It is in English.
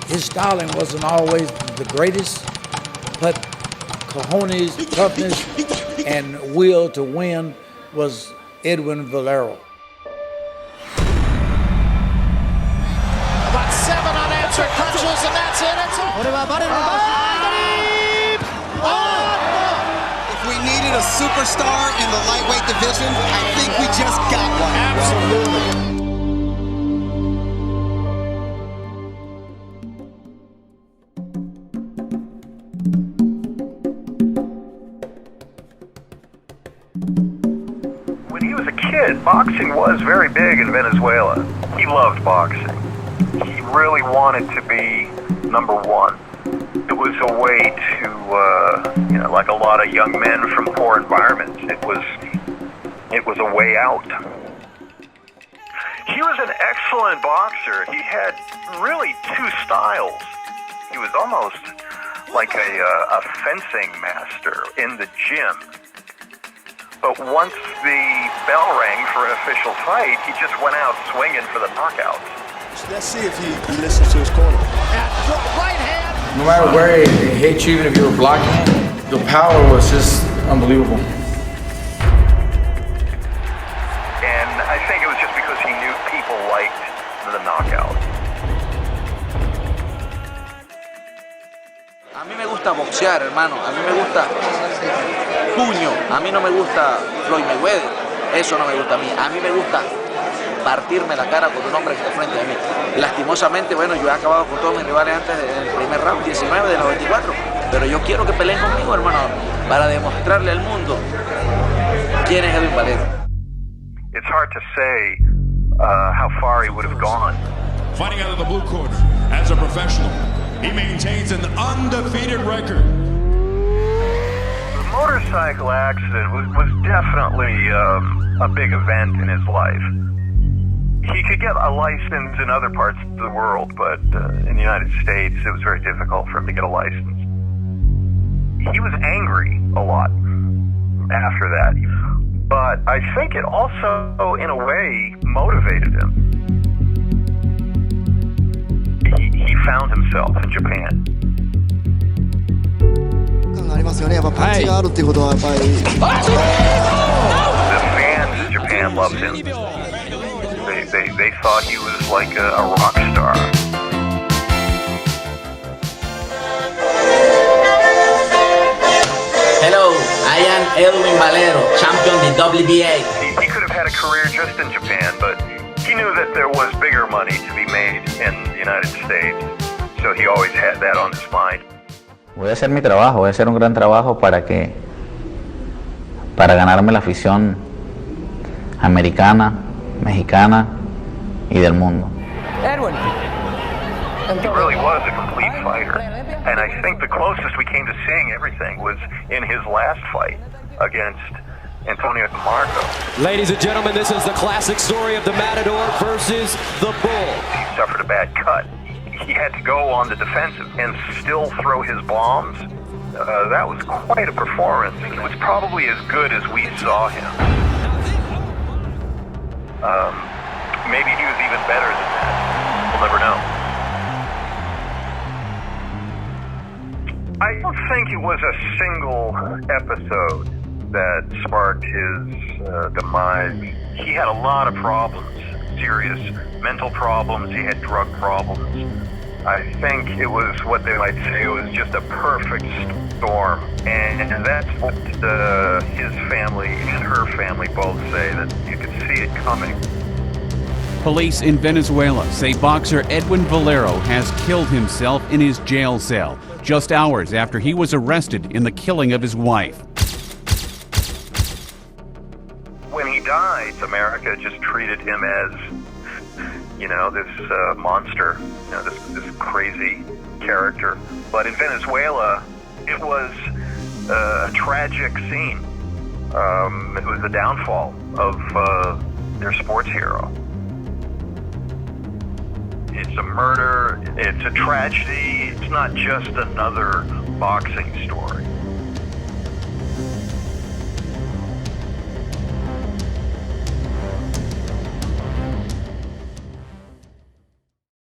His styling wasn't always the greatest, but cojones, toughness, and will to win was Edwin Valero. About 7 unanswered punches, and that's it. It's all. If we needed a superstar in the lightweight division, I think we just got one. Absolutely. When he was a kid, boxing was very big in Venezuela. He loved boxing. He really wanted to be number one. It was a way to, like a lot of young men from poor environments, it was a way out. He was an excellent boxer. He had really two styles. He was almost like a fencing master in the gym. But once the bell rang for an official fight, he just went out swinging for the knockouts. Let's see if he listens to his corner. Right hand. No matter where it hit you, even if you were blocking it, the power was just unbelievable. And I think it was just because he knew people liked the knockout. A mí me gusta boxear, hermano. A mí me gusta puño. A mí no me gusta Floyd Mayweather. Eso no me gusta a mí. A mí me gusta partirme la cara con un hombre que está frente a mí. Lastimosamente, bueno, yo he acabado con todos mis rivales antes del primer round, 19 de los 24. Pero yo quiero que peleen conmigo, hermano, para demostrarle al mundo quién es Edwin Valero. It's hard to say how far he would have gone. Fighting out of the blue corner, as a professional, he maintains an undefeated record. The motorcycle accident was definitely a big event in his life. He could get a license in other parts of the world, but in the United States, it was very difficult for him to get a license. He was angry a lot after that, but I think it also, in a way, motivated him. He found himself in Japan. The fans in Japan loved him. They thought he was like a rock star. Hello, I am Edwin Valero, champion of the WBA. He could have had a career just in Japan, but he knew that there was bigger money to be made in the United States, so he always had that on his mind. Voy a hacer mi trabajo, voy a hacer un gran trabajo para ganarme la afición americana, mexicana y del mundo. Edwin. He really was a complete fighter, and I think the closest we came to seeing everything was in his last fight against Antonio DeMarco. Ladies and gentlemen, this is the classic story of the Matador versus the Bull. He suffered a bad cut. He had to go on the defensive and still throw his bombs. That was quite a performance. It was probably as good as we saw him. Maybe he was even better than that. We'll never know. I don't think it was a single episode that sparked his demise. He had a lot of problems, serious mental problems. He had drug problems. I think it was what they might say, it was just a perfect storm. And that's what his family and her family both say, that you could see it coming. Police in Venezuela say boxer Edwin Valero has killed himself in his jail cell just hours after he was arrested in the killing of his wife. When he died, America just treated him as, this monster, this crazy character. But in Venezuela, it was a tragic scene. It was the downfall of their sports hero. It's a murder, it's a tragedy, it's not just another boxing story.